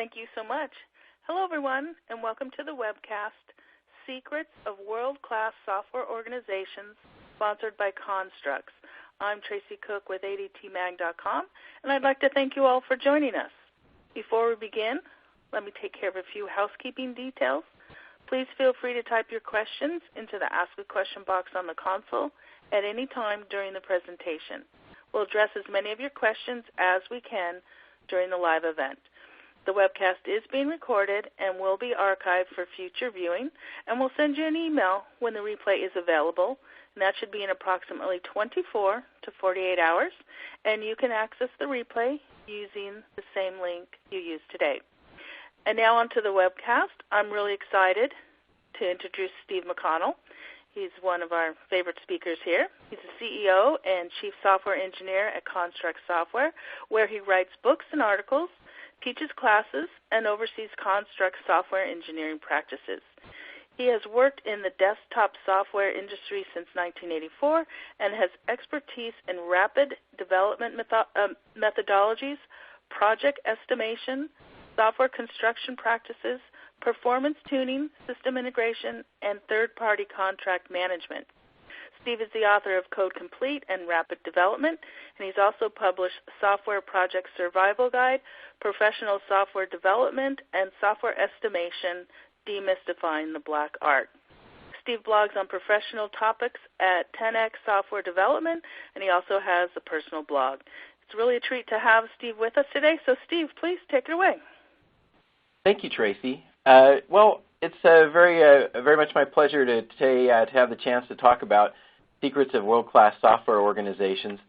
Thank you so much. Hello, everyone, and welcome to the webcast, Secrets of World-Class Software Organizations, sponsored by Construx. I'm Tracy Cook with adtmag.com, and I'd like to thank you all for joining us. Before we begin, let me take care of a few housekeeping details. Please feel free to type your questions into the Ask a Question box on the console at any time during the presentation. We'll address as many of your questions as we can during the live event. The webcast is being recorded and will be archived for future viewing, and we'll send you an email when the replay is available, and that should be in approximately 24 to 48 hours, and you can access the replay using the same link you used today. And now on to the webcast. I'm really excited to introduce Steve McConnell. He's one of our favorite speakers here. He's the CEO and Chief Software Engineer at Construx Software, where he writes books and articles, teaches classes, and oversees Construx software engineering practices. He has worked in the desktop software industry since 1984 and has expertise in rapid development methodologies, project estimation, software construction practices, performance tuning, system integration, and third-party contract management. Steve is the author of Code Complete and Rapid Development, and he's also published Software Project Survival Guide, Professional Software Development, and Software Estimation, Demystifying the Black Art. Steve blogs on professional topics at 10X Software Development, and he also has a personal blog. It's really a treat to have Steve with us today, so Steve, please take it away. Thank you, Tracy. Well, it's very much my pleasure to have the chance to talk about secrets of world-class software organizations.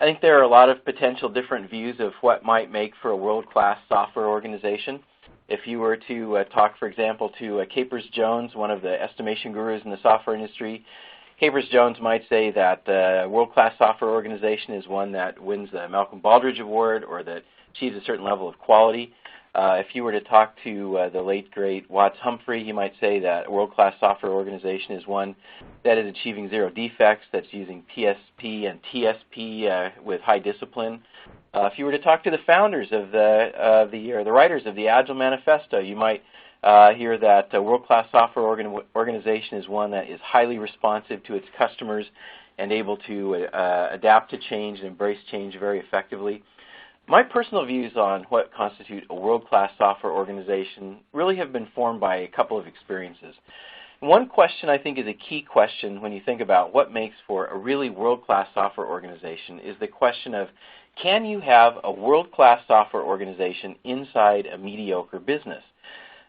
I think there are a lot of potential different views of what might make for a world-class software organization. If you were to talk, for example, to Capers-Jones, one of the estimation gurus in the software industry, Capers-Jones might say that a world-class software organization is one that wins the Malcolm Baldrige Award or that achieves a certain level of quality. If you were to talk to the late, great Watts Humphrey, he might say that a world-class software organization is one that is achieving zero defects, that's using PSP and TSP with high discipline. If you were to talk to the founders of the writers of the Agile Manifesto, you might hear that a world-class software organization is one that is highly responsive to its customers and able to adapt to change and embrace change very effectively. My personal views on what constitute a world-class software organization really have been formed by a couple of experiences. One question I think is a key question when you think about what makes for a really world-class software organization is the question of, can you have a world-class software organization inside a mediocre business?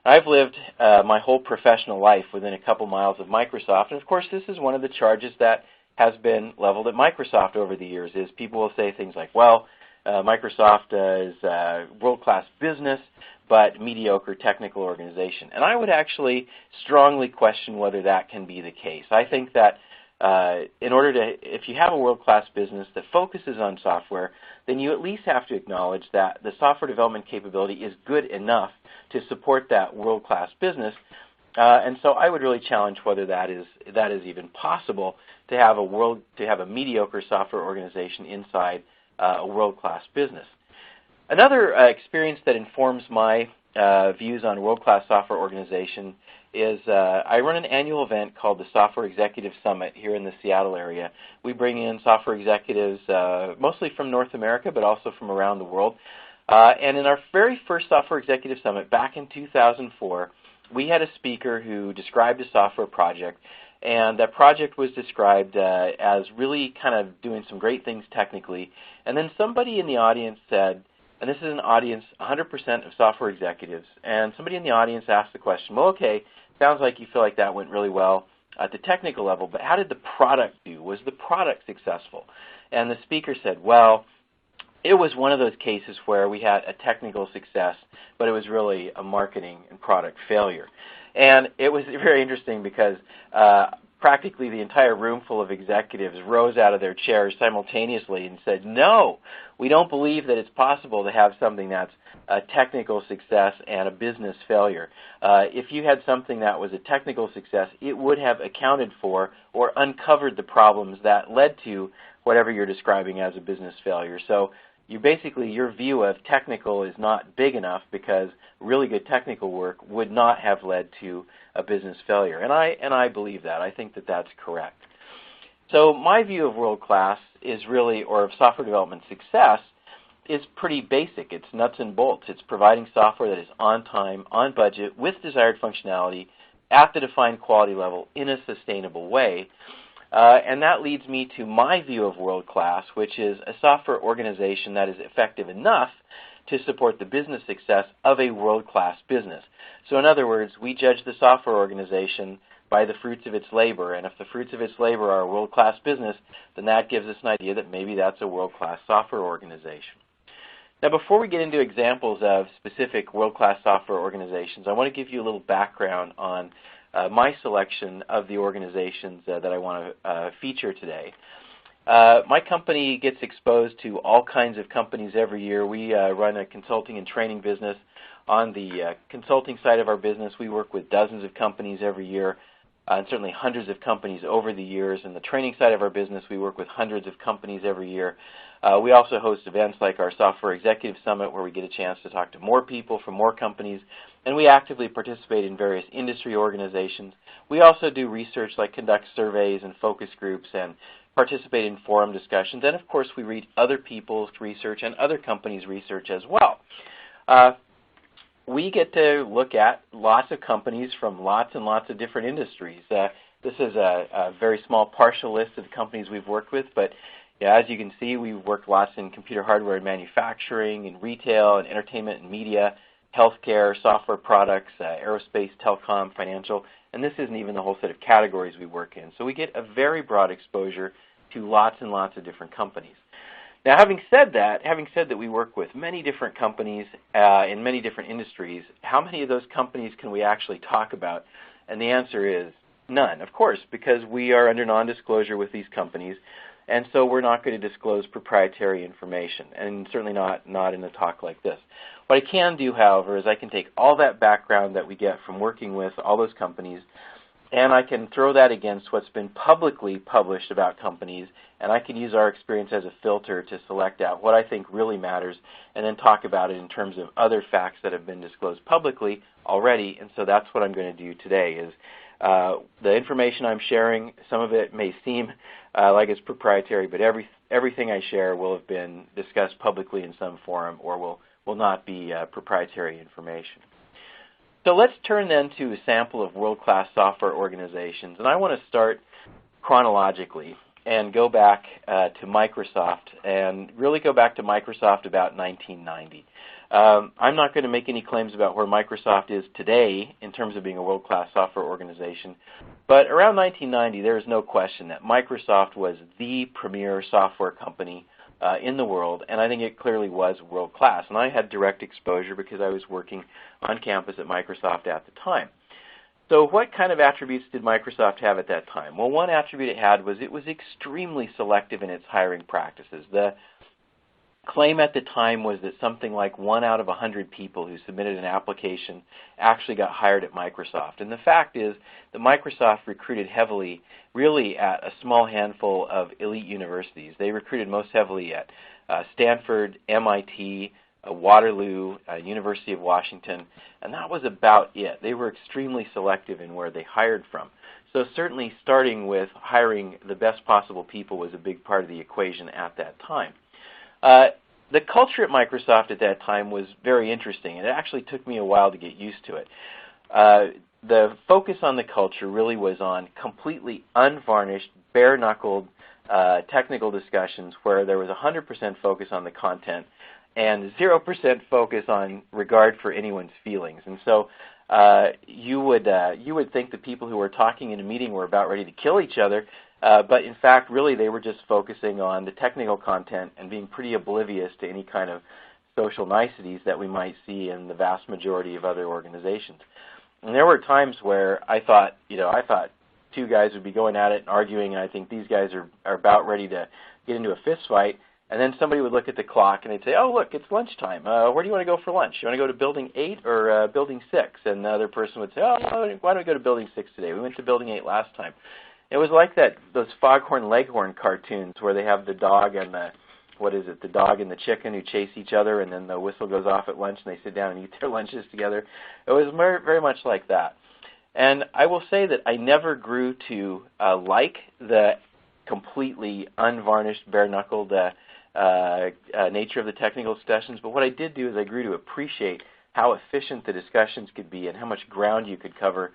I've lived my whole professional life within a couple miles of Microsoft, and of course this is one of the charges that has been leveled at Microsoft over the years, is people will say things like, well, Microsoft is a world-class business, but mediocre technical organization. And I would actually strongly question whether that can be the case. I think that if you have a world-class business that focuses on software, then you at least have to acknowledge that the software development capability is good enough to support that world-class business. And so I would really challenge whether that is even possible to have a mediocre software organization inside a world-class business. Another experience that informs my views on world-class software organization is I run an annual event called the Software Executive Summit here in the Seattle area. We bring in software executives mostly from North America, but also from around the world. And in our very first Software Executive Summit back in 2004, we had a speaker who described a software project. And that project was described as really kind of doing some great things technically. And then somebody in the audience said, and this is an audience, 100% of software executives, and somebody in the audience asked the question, well, okay, sounds like you feel like that went really well at the technical level, but how did the product do? Was the product successful? And the speaker said, well, it was one of those cases where we had a technical success, but it was really a marketing and product failure. And it was very interesting because practically the entire room full of executives rose out of their chairs simultaneously and said, no, we don't believe that it's possible to have something that's a technical success and a business failure. If you had something that was a technical success, it would have accounted for or uncovered the problems that led to whatever you're describing as a business failure. So your view of technical is not big enough because really good technical work would not have led to a business failure. And I believe that. I think that that's correct. So my view of world class is really, or of software development success, is pretty basic. It's nuts and bolts. It's providing software that is on time, on budget, with desired functionality, at the defined quality level in a sustainable way. And that leads me to my view of world class, which is a software organization that is effective enough to support the business success of a world-class business. So in other words, we judge the software organization by the fruits of its labor, and if the fruits of its labor are a world-class business, then that gives us an idea that maybe that's a world-class software organization. Now, before we get into examples of specific world-class software organizations, I want to give you a little background on my selection of the organizations that I want to feature today. My company gets exposed to all kinds of companies every year. We run a consulting and training business. On the consulting side of our business, we work with dozens of companies every year, and certainly hundreds of companies over the years. In the training side of our business, we work with hundreds of companies every year. We also host events like our Software Executive Summit, where we get a chance to talk to more people from more companies, and we actively participate in various industry organizations. We also do research, like conduct surveys and focus groups and participate in forum discussions, and of course we read other people's research and other companies' research as well. We get to look at lots of companies from lots and lots of different industries. This is a very small partial list of the companies we've worked with, but as you can see, we've worked lots in computer hardware and manufacturing, in retail and entertainment and media, healthcare, software products, aerospace, telecom, financial, and this isn't even the whole set of categories we work in. So we get a very broad exposure to lots and lots of different companies. Now, having said that we work with many different companies in many different industries, how many of those companies can we actually talk about? And the answer is none, of course, because we are under non-disclosure with these companies, and so we're not going to disclose proprietary information, and certainly not in a talk like this. What I can do, however, is I can take all that background that we get from working with all those companies, and I can throw that against what's been publicly published about companies, and I can use our experience as a filter to select out what I think really matters and then talk about it in terms of other facts that have been disclosed publicly already, and so that's what I'm going to do today is the information I'm sharing, some of it may seem like it's proprietary, but everything I share will have been discussed publicly in some forum or will not be proprietary information. So let's turn then to a sample of world-class software organizations, and I want to start chronologically and go back to Microsoft, and really go back to Microsoft about 1990. I'm not going to make any claims about where Microsoft is today in terms of being a world-class software organization, but around 1990 there is no question that Microsoft was the premier software company in the world, and I think it clearly was world-class. And I had direct exposure because I was working on campus at Microsoft at the time. So what kind of attributes did Microsoft have at that time? Well, one attribute it had was it was extremely selective in its hiring practices. The claim at the time was that something like 1 out of 100 people who submitted an application actually got hired at Microsoft. And the fact is that Microsoft recruited heavily really at a small handful of elite universities. They recruited most heavily at Stanford, MIT, Waterloo, University of Washington, and that was about it. They were extremely selective in where they hired from. So certainly starting with hiring the best possible people was a big part of the equation at that time. The culture at Microsoft at that time was very interesting, and it actually took me a while to get used to it. The focus on the culture really was on completely unvarnished, bare-knuckled technical discussions where there was 100% focus on the content and 0% focus on regard for anyone's feelings. And so you would think the people who were talking in a meeting were about ready to kill each other, but in fact, really, they were just focusing on the technical content and being pretty oblivious to any kind of social niceties that we might see in the vast majority of other organizations. And there were times where I thought two guys would be going at it and arguing, and I think these guys are about ready to get into a fist fight. And then somebody would look at the clock and they'd say, "Oh, look, it's lunchtime. Where do you want to go for lunch? You want to go to Building 8 or Building 6? And the other person would say, "Oh, why don't we go to Building 6 today? We went to Building 8 last time." It was like those Foghorn Leghorn cartoons where they have the dog and the dog and the chicken who chase each other, and then the whistle goes off at lunch and they sit down and eat their lunches together. It was very much like that. And I will say that I never grew to like the completely unvarnished, bare-knuckled nature of the technical discussions, but what I did do is I grew to appreciate how efficient the discussions could be and how much ground you could cover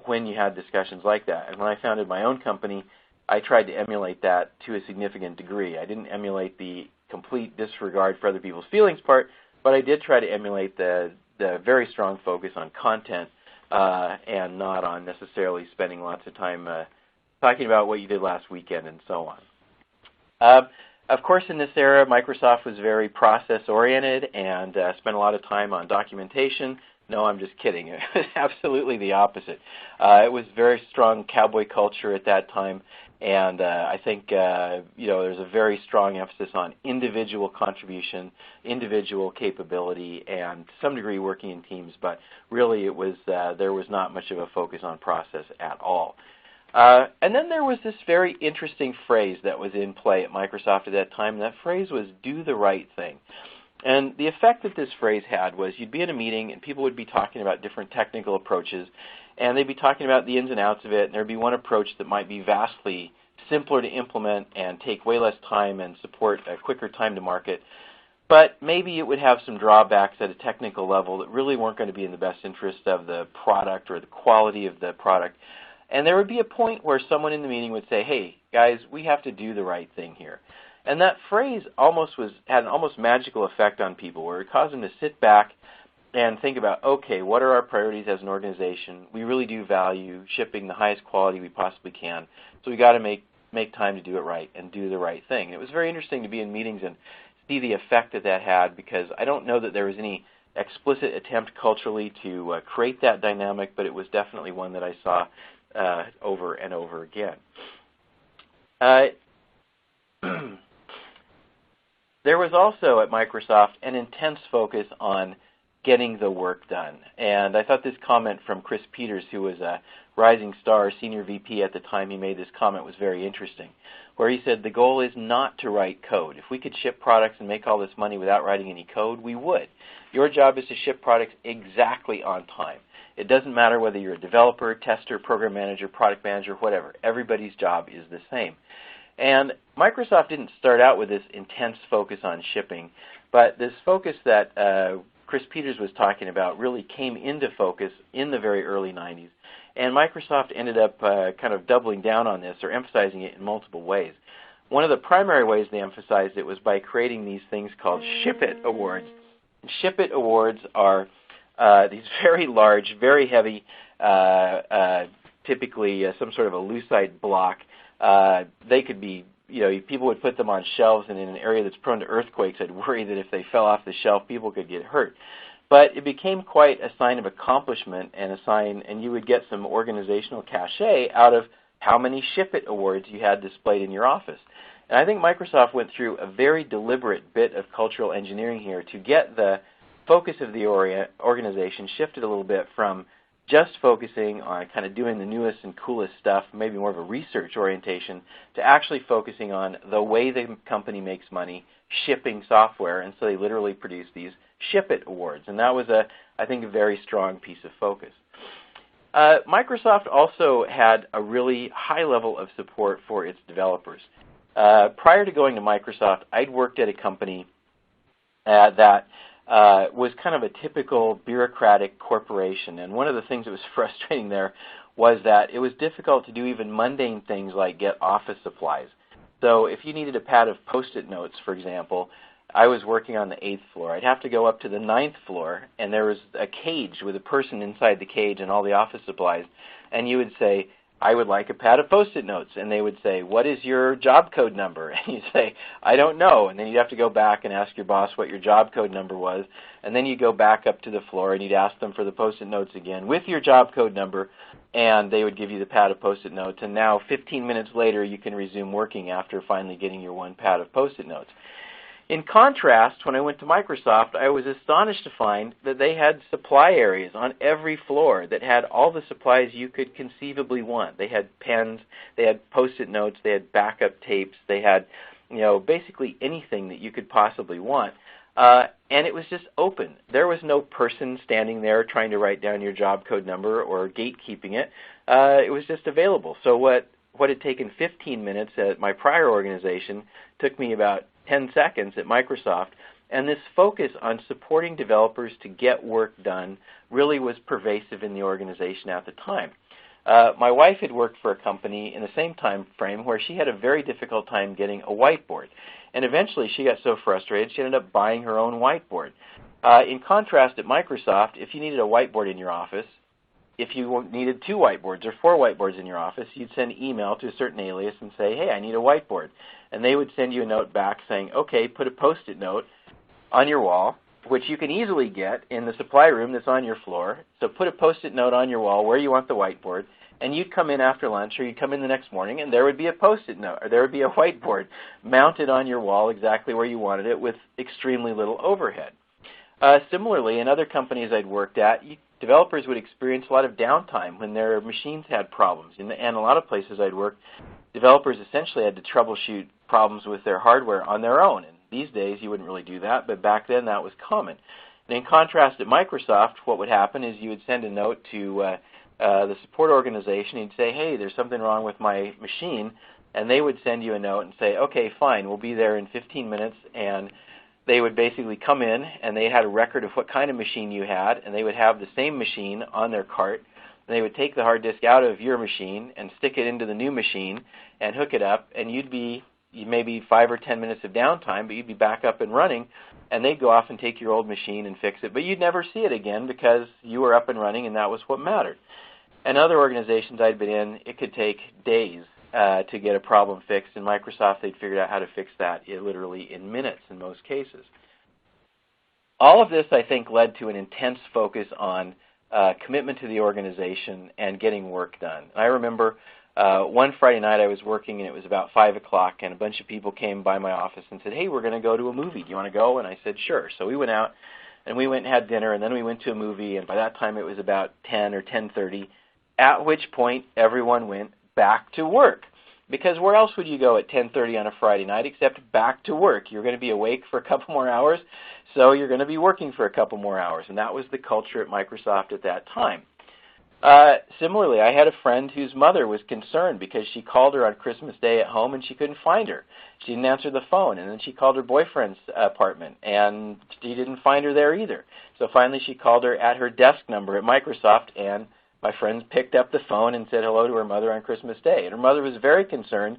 when you had discussions like that. And when I founded my own company, I tried to emulate that to a significant degree. I didn't emulate the complete disregard for other people's feelings part, but I did try to emulate the very strong focus on content and not on necessarily spending lots of time talking about what you did last weekend and so on. Of course, in this era, Microsoft was very process-oriented and spent a lot of time on documentation. No, I'm just kidding. It was absolutely the opposite. It was very strong cowboy culture at that time, and I think there's a very strong emphasis on individual contribution, individual capability, and to some degree working in teams. But really, it was there was not much of a focus on process at all. And then there was this very interesting phrase that was in play at Microsoft at that time, and that phrase was "do the right thing." And the effect that this phrase had was you'd be in a meeting and people would be talking about different technical approaches, and they'd be talking about the ins and outs of it, and there'd be one approach that might be vastly simpler to implement and take way less time and support a quicker time to market. But maybe it would have some drawbacks at a technical level that really weren't going to be in the best interest of the product or the quality of the product. And there would be a point where someone in the meeting would say, "Hey, guys, we have to do the right thing here." And that phrase had an almost magical effect on people, where it caused them to sit back and think about, okay, what are our priorities as an organization? We really do value shipping the highest quality we possibly can, so we got to make time to do it right and do the right thing. And it was very interesting to be in meetings and see the effect that had, because I don't know that there was any explicit attempt culturally to create that dynamic, but it was definitely one that I saw over and over again. There was also at Microsoft an intense focus on getting the work done. And I thought this comment from Chris Peters, who was a rising star senior VP at the time he made this comment, was very interesting, where he said the goal is not to write code. If we could ship products and make all this money without writing any code, we would. Your job is to ship products exactly on time. It doesn't matter whether you're a developer, tester, program manager, product manager, whatever. Everybody's job is the same. And Microsoft didn't start out with this intense focus on shipping, but this focus that Chris Peters was talking about really came into focus in the very early 90s. And Microsoft ended up kind of doubling down on this or emphasizing it in multiple ways. One of the primary ways they emphasized it was by creating these things called Ship It Awards. And Ship It Awards are these very large, very heavy, typically some sort of a lucite block. They could be, people would put them on shelves, and in an area that's prone to earthquakes, I'd worry that if they fell off the shelf, people could get hurt. But it became quite a sign of accomplishment and you would get some organizational cachet out of how many Ship It Awards you had displayed in your office. And I think Microsoft went through a very deliberate bit of cultural engineering here to get the focus of the organization shifted a little bit from just focusing on kind of doing the newest and coolest stuff, maybe more of a research orientation, to actually focusing on the way the company makes money, shipping software. And so they literally produced these Ship It Awards. And that was, I think, a very strong piece of focus. Microsoft also had a really high level of support for its developers. Prior to going to Microsoft, I'd worked at a company that was kind of a typical bureaucratic corporation. And one of the things that was frustrating there was that it was difficult to do even mundane things like get office supplies. So if you needed a pad of Post-it notes, for example, I was working on the 8th floor. I'd have to go up to the 9th floor, and there was a cage with a person inside the cage and all the office supplies. And you would say, I would like a pad of Post-it notes. And they would say, what is your job code number? And you'd say, I don't know. And then you'd have to go back and ask your boss what your job code number was. And then you'd go back up to the floor and you'd ask them for the Post-it notes again with your job code number, and they would give you the pad of Post-it notes. And now 15 minutes later, you can resume working after finally getting your one pad of Post-it notes. In contrast, when I went to Microsoft, I was astonished to find that they had supply areas on every floor that had all the supplies you could conceivably want. They had pens, they had Post-it notes, they had backup tapes, they had basically anything that you could possibly want. And it was just open. There was no person standing there trying to write down your job code number or gatekeeping it. It was just available. So what had taken 15 minutes at my prior organization took me about 10 seconds at Microsoft. And this focus on supporting developers to get work done really was pervasive in the organization at the time. My wife had worked for a company in the same time frame where she had a very difficult time getting a whiteboard. And eventually she got so frustrated she ended up buying her own whiteboard. In contrast, at Microsoft, if you needed a whiteboard in your office, if you needed 2 whiteboards or 4 whiteboards in your office, you'd send email to a certain alias and say, hey, I need a whiteboard. And they would send you a note back saying, okay, put a Post-it note on your wall, which you can easily get in the supply room that's on your floor. So put a Post-it note on your wall where you want the whiteboard, and you'd come in after lunch or you'd come in the next morning and there would be a Post-it note or there would be a whiteboard mounted on your wall exactly where you wanted it with extremely little overhead. Similarly, in other companies I'd worked at, developers would experience a lot of downtime when their machines had problems. And a lot of places I'd worked, developers essentially had to troubleshoot problems with their hardware on their own. And these days you wouldn't really do that, but back then that was common. And in contrast, at Microsoft, what would happen is you would send a note to the support organization. You'd say, hey, there's something wrong with my machine. And they would send you a note and say, okay, fine, we'll be there in 15 minutes. And they would basically come in, and they had a record of what kind of machine you had, and they would have the same machine on their cart. And they would take the hard disk out of your machine and stick it into the new machine and hook it up, and you'd be maybe 5 or 10 minutes of downtime, but you'd be back up and running, and they'd go off and take your old machine and fix it. But you'd never see it again because you were up and running, and that was what mattered. And other organizations I'd been in, it could take days to get a problem fixed. In Microsoft, they'd figured out how to fix that literally in minutes in most cases. All of this, I think, led to an intense focus on commitment to the organization and getting work done. I remember one Friday night I was working, and it was about 5 o'clock, and a bunch of people came by my office and said, hey, we're going to go to a movie. Do you want to go? And I said, sure. So we went out, and we went and had dinner, and then we went to a movie, and by that time it was about 10 or 10:30, at which point everyone went back to work. Because where else would you go at 10:30 on a Friday night except back to work? You're going to be awake for a couple more hours, so you're going to be working for a couple more hours. And that was the culture at Microsoft at that time. Similarly, I had a friend whose mother was concerned because she called her on Christmas Day at home and she couldn't find her. She didn't answer the phone, and then she called her boyfriend's apartment, and she didn't find her there either. So finally she called her at her desk number at Microsoft, and my friend picked up the phone and said hello to her mother on Christmas Day. And her mother was very concerned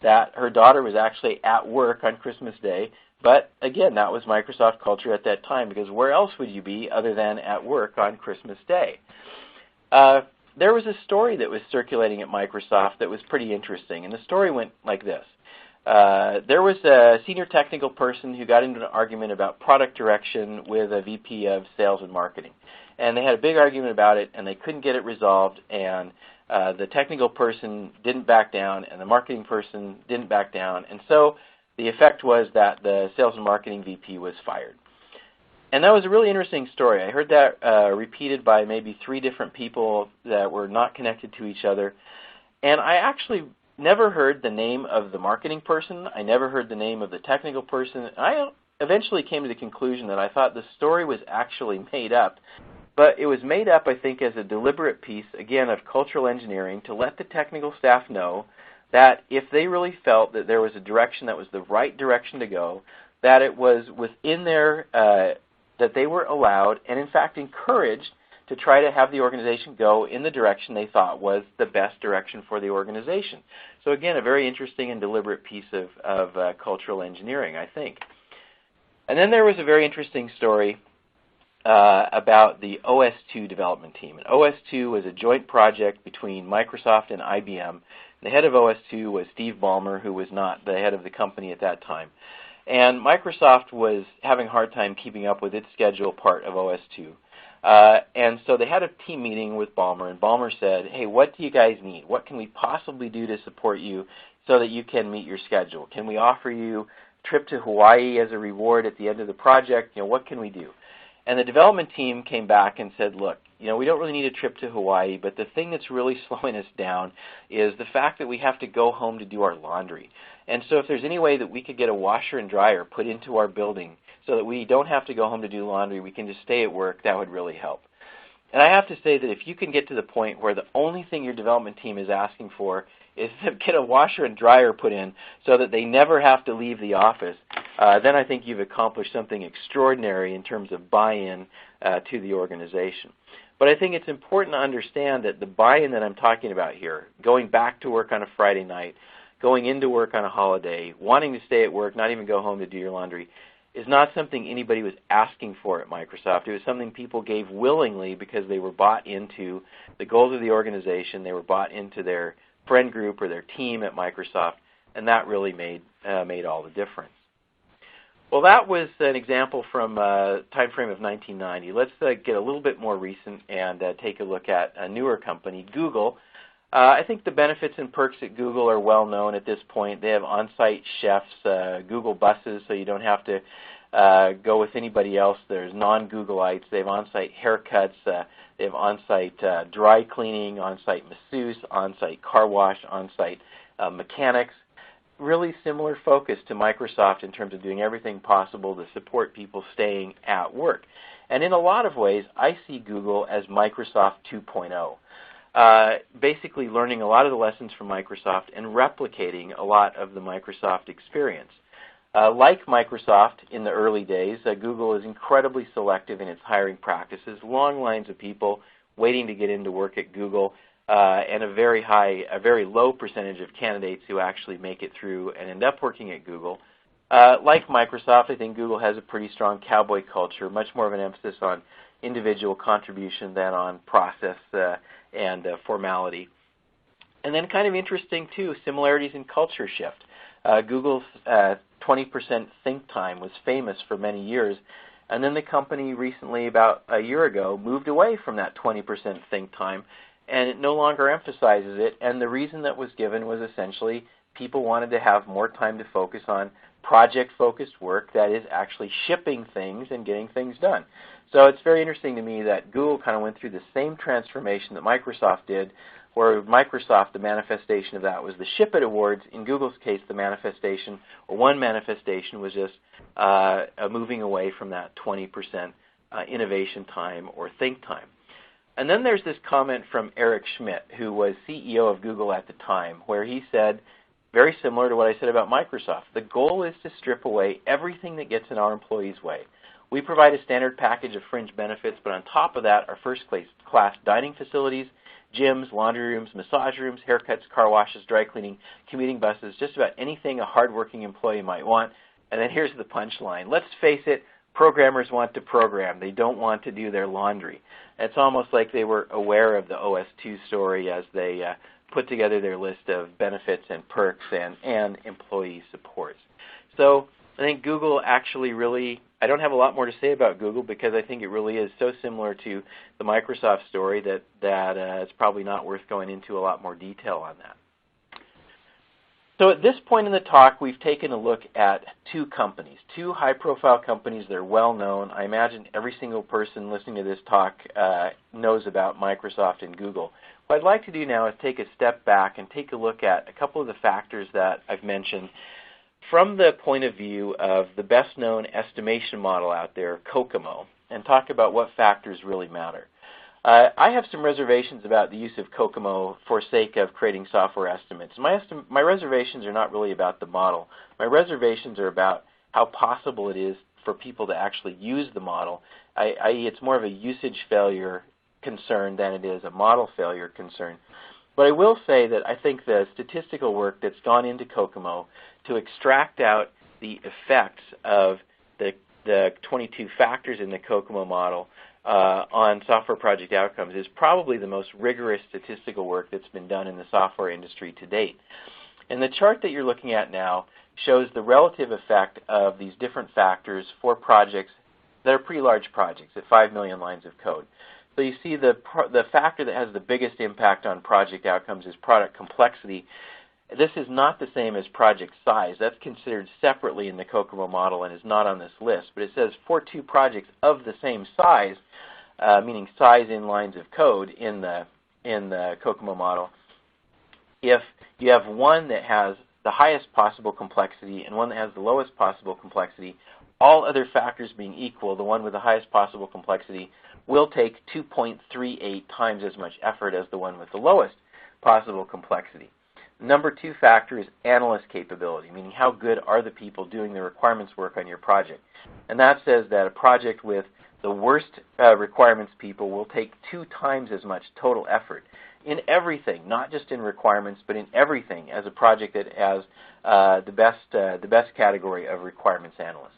that her daughter was actually at work on Christmas Day. But again, that was Microsoft culture at that time, because where else would you be other than at work on Christmas Day? There was a story that was circulating at Microsoft that was pretty interesting, and the story went like this. There was a senior technical person who got into an argument about product direction with a VP of sales and marketing. And they had a big argument about it, and they couldn't get it resolved, and the technical person didn't back down, and the marketing person didn't back down. And so the effect was that the sales and marketing VP was fired. And that was a really interesting story. I heard that repeated by maybe 3 different people that were not connected to each other. And I actually never heard the name of the marketing person. I never heard the name of the technical person. I eventually came to the conclusion that I thought the story was actually made up. But it was made up, I think, as a deliberate piece, again, of cultural engineering to let the technical staff know that if they really felt that there was a direction that was the right direction to go, that it was within their that they were allowed and, in fact, encouraged to try to have the organization go in the direction they thought was the best direction for the organization. So, again, a very interesting and deliberate piece of cultural engineering, I think. And then there was a very interesting story about the OS2 development team. And OS2 was a joint project between Microsoft and IBM. The head of OS2 was Steve Ballmer, who was not the head of the company at that time. And Microsoft was having a hard time keeping up with its schedule part of OS2. And so they had a team meeting with Ballmer, and Ballmer said, hey, what do you guys need? What can we possibly do to support you so that you can meet your schedule? Can we offer you a trip to Hawaii as a reward at the end of the project? What can we do? And the development team came back and said, look, we don't really need a trip to Hawaii, but the thing that's really slowing us down is the fact that we have to go home to do our laundry. And so if there's any way that we could get a washer and dryer put into our building so that we don't have to go home to do laundry, we can just stay at work, that would really help. And I have to say that if you can get to the point where the only thing your development team is asking for is to get a washer and dryer put in so that they never have to leave the office, then I think you've accomplished something extraordinary in terms of buy-in to the organization. But I think it's important to understand that the buy-in that I'm talking about here, going back to work on a Friday night, going into work on a holiday, wanting to stay at work, not even go home to do your laundry, is not something anybody was asking for at Microsoft. It was something people gave willingly because they were bought into the goals of the organization, they were bought into their friend group or their team at Microsoft, and that really made all the difference. Well, that was an example from a time frame of 1990. Let's get a little bit more recent and take a look at a newer company, Google. I think the benefits and perks at Google are well known at this point. They have on-site chefs, Google buses, so you don't have to go with anybody else. There's non-Googleites. They have on-site haircuts. They have on-site dry cleaning, on-site masseuse, on-site car wash, on-site mechanics. Really similar focus to Microsoft in terms of doing everything possible to support people staying at work. And in a lot of ways, I see Google as Microsoft 2.0. Basically learning a lot of the lessons from Microsoft and replicating a lot of the Microsoft experience. Like Microsoft in the early days, Google is incredibly selective in its hiring practices, long lines of people waiting to get into work at Google, and a very low percentage of candidates who actually make it through and end up working at Google. Like Microsoft, I think Google has a pretty strong cowboy culture, much more of an emphasis on individual contribution than on process and formality. And then kind of interesting, too, similarities in culture shift. Google's 20% think time was famous for many years, and then the company recently, about a year ago, moved away from that 20% think time, and it no longer emphasizes it, and the reason that was given was essentially people wanted to have more time to focus on project-focused work, that is actually shipping things and getting things done. So it's very interesting to me that Google kind of went through the same transformation that Microsoft did, where Microsoft, the manifestation of that was the Ship It Awards. In Google's case, the manifestation, or one manifestation, was just moving away from that 20% innovation time or think time. And then there's this comment from Eric Schmidt, who was CEO of Google at the time, where he said, very similar to what I said about Microsoft, the goal is to strip away everything that gets in our employees' way. We provide a standard package of fringe benefits, but on top of that are first-class dining facilities, gyms, laundry rooms, massage rooms, haircuts, car washes, dry cleaning, commuting buses, just about anything a hardworking employee might want. And then here's the punchline. Let's face it, programmers want to program. They don't want to do their laundry. It's almost like they were aware of the OS2 story as they put together their list of benefits and perks and employee supports. So I think Google actually really, I don't have a lot more to say about Google because I think it really is so similar to the Microsoft story that it's probably not worth going into a lot more detail on that. So at this point in the talk, we've taken a look at two companies, two high-profile companies that are well-known. I imagine every single person listening to this talk knows about Microsoft and Google. What I'd like to do now is take a step back and take a look at a couple of the factors that I've mentioned from the point of view of the best-known estimation model out there, COCOMO, and talk about what factors really matter. I have some reservations about the use of COCOMO for sake of creating software estimates. My reservations are not really about the model. My reservations are about how possible it is for people to actually use the model. I.e., it's more of a usage failure concern than it is a model failure concern. But I will say that I think the statistical work that's gone into COCOMO to extract out the effects of the 22 factors in the COCOMO model on software project outcomes is probably the most rigorous statistical work that's been done in the software industry to date. And the chart that you're looking at now shows the relative effect of these different factors for projects that are pretty large projects at 5 million lines of code. So you see the factor that has the biggest impact on project outcomes is product complexity. This is not the same as project size. That's considered separately in the COCOMO model and is not on this list. But it says for two projects of the same size, meaning size in lines of code in the COCOMO model, if you have one that has the highest possible complexity and one that has the lowest possible complexity, all other factors being equal, the one with the highest possible complexity will take 2.38 times as much effort as the one with the lowest possible complexity. Number 2 factor is analyst capability, meaning how good are the people doing the requirements work on your project. And that says that a project with the worst requirements people will take 2 times as much total effort in everything, not just in requirements, but in everything, as a project that has the best category of requirements analysts.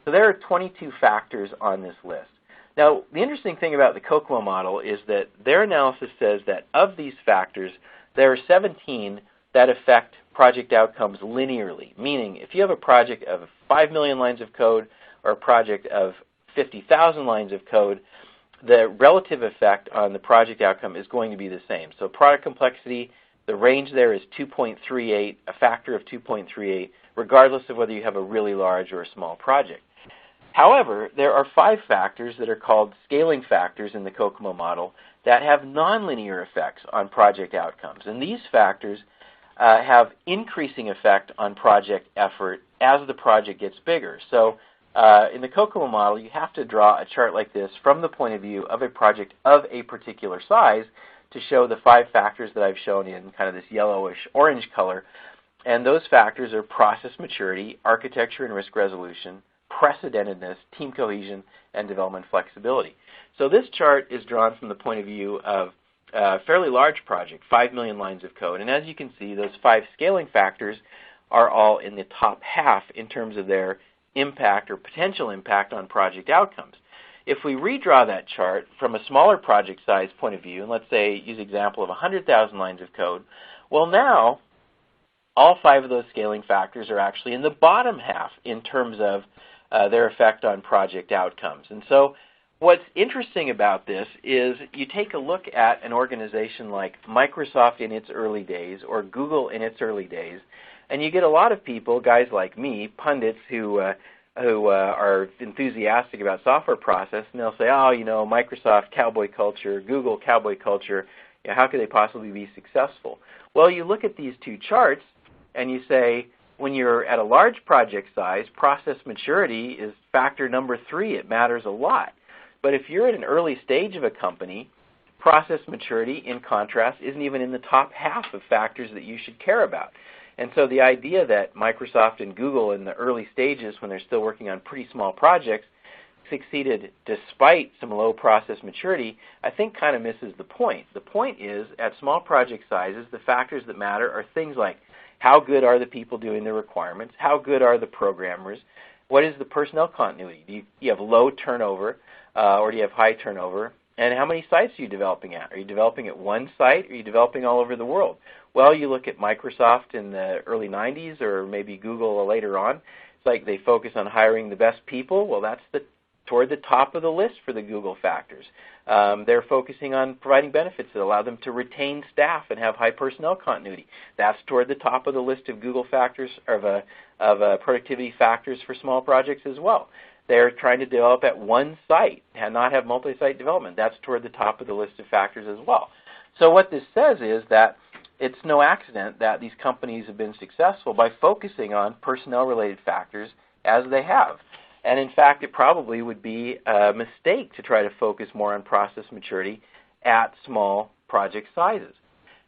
So there are 22 factors on this list. Now, the interesting thing about the COCOMO model is that their analysis says that of these factors, there are 17 that affect project outcomes linearly, meaning if you have a project of 5 million lines of code or a project of 50,000 lines of code, the relative effect on the project outcome is going to be the same. So product complexity, the range there is 2.38, a factor of 2.38, regardless of whether you have a really large or a small project. However, there are 5 factors that are called scaling factors in the COCOMO model that have nonlinear effects on project outcomes. And these factors have increasing effect on project effort as the project gets bigger. So in the COCOMO model, you have to draw a chart like this from the point of view of a project of a particular size to show the 5 factors that I've shown in kind of this yellowish-orange color. And those factors are process maturity, architecture and risk resolution, precedentedness, team cohesion, and development flexibility. So this chart is drawn from the point of view of a fairly large project, 5 million lines of code. And as you can see, those 5 scaling factors are all in the top half in terms of their impact or potential impact on project outcomes. If we redraw that chart from a smaller project size point of view, and let's say use an example of 100,000 lines of code, well now all 5 of those scaling factors are actually in the bottom half in terms of their effect on project outcomes. And so what's interesting about this is you take a look at an organization like Microsoft in its early days or Google in its early days, and you get a lot of people, guys like me, pundits who are enthusiastic about software process, and they'll say, oh, you know, Microsoft, cowboy culture, Google, cowboy culture, you know, how could they possibly be successful? Well, you look at these 2 charts, and you say, when you're at a large project size, process maturity is factor number 3. It matters a lot. But if you're at an early stage of a company, process maturity, in contrast, isn't even in the top half of factors that you should care about. And so the idea that Microsoft and Google in the early stages, when they're still working on pretty small projects, succeeded despite some low process maturity, I think kind of misses the point. The point is, at small project sizes, the factors that matter are things like how good are the people doing the requirements, how good are the programmers, what is the personnel continuity? Do you have low turnover or do you have high turnover? And how many sites are you developing at? Are you developing at one site or are you developing all over the world? Well, you look at Microsoft in the early 90s or maybe Google later on. It's like they focus on hiring the best people. Well, that's toward the top of the list for the Google factors. They're focusing on providing benefits that allow them to retain staff and have high personnel continuity. That's toward the top of the list of Google factors, of productivity factors for small projects as well. They're trying to develop at one site and not have multi-site development. That's toward the top of the list of factors as well. So what this says is that it's no accident that these companies have been successful by focusing on personnel-related factors as they have. And in fact, it probably would be a mistake to try to focus more on process maturity at small project sizes.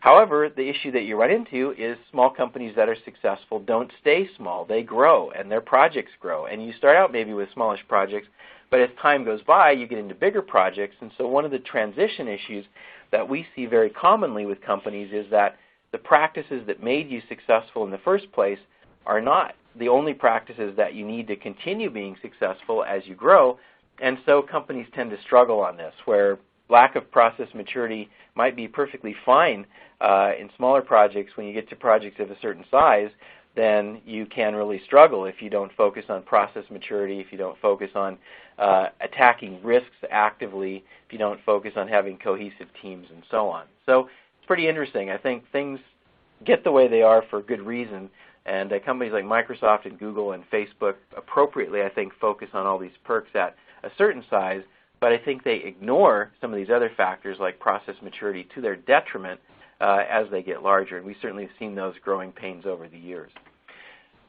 However, the issue that you run into is small companies that are successful don't stay small. They grow, and their projects grow. And you start out maybe with smallish projects, but as time goes by, you get into bigger projects. And so one of the transition issues that we see very commonly with companies is that the practices that made you successful in the first place are not the only practices that you need to continue being successful as you grow. And so companies tend to struggle on this, where lack of process maturity might be perfectly fine in smaller projects. When you get to projects of a certain size, then you can really struggle if you don't focus on process maturity, if you don't focus on attacking risks actively, if you don't focus on having cohesive teams and so on. So it's pretty interesting. I think things get the way they are for good reason, and companies like Microsoft and Google and Facebook appropriately, I think, focus on all these perks at a certain size, but I think they ignore some of these other factors like process maturity to their detriment as they get larger, and we certainly have seen those growing pains over the years.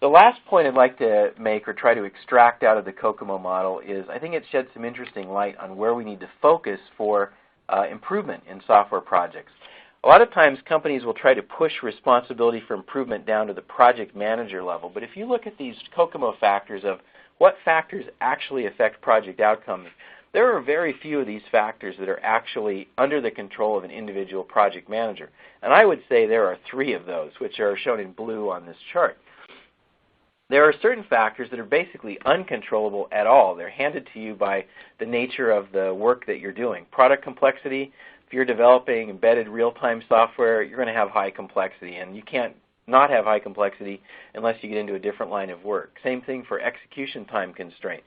The last point I'd like to make or try to extract out of the COCOMO model is I think it sheds some interesting light on where we need to focus for improvement in software projects. A lot of times companies will try to push responsibility for improvement down to the project manager level, but if you look at these COCOMO factors of what factors actually affect project outcomes, there are very few of these factors that are actually under the control of an individual project manager. And I would say there are 3 of those, which are shown in blue on this chart. There are certain factors that are basically uncontrollable at all. They're handed to you by the nature of the work that you're doing. Product complexity, if you're developing embedded real-time software, you're going to have high complexity, and you can't not have high complexity unless you get into a different line of work. Same thing for execution time constraint.